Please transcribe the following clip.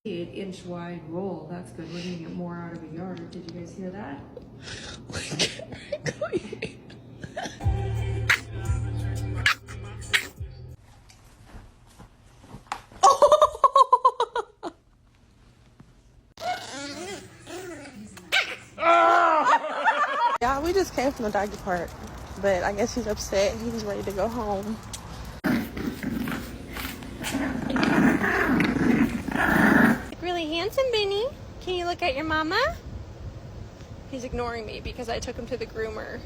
8-inch wide roll. That's good. We're gonna get more out of a yard. Did you guys hear that? Yeah, we just came from the doggy park, but I guess he's upset. He's ready to go home. Really handsome, Benny. Can you look at your mama? He's ignoring me because I took him to the groomer.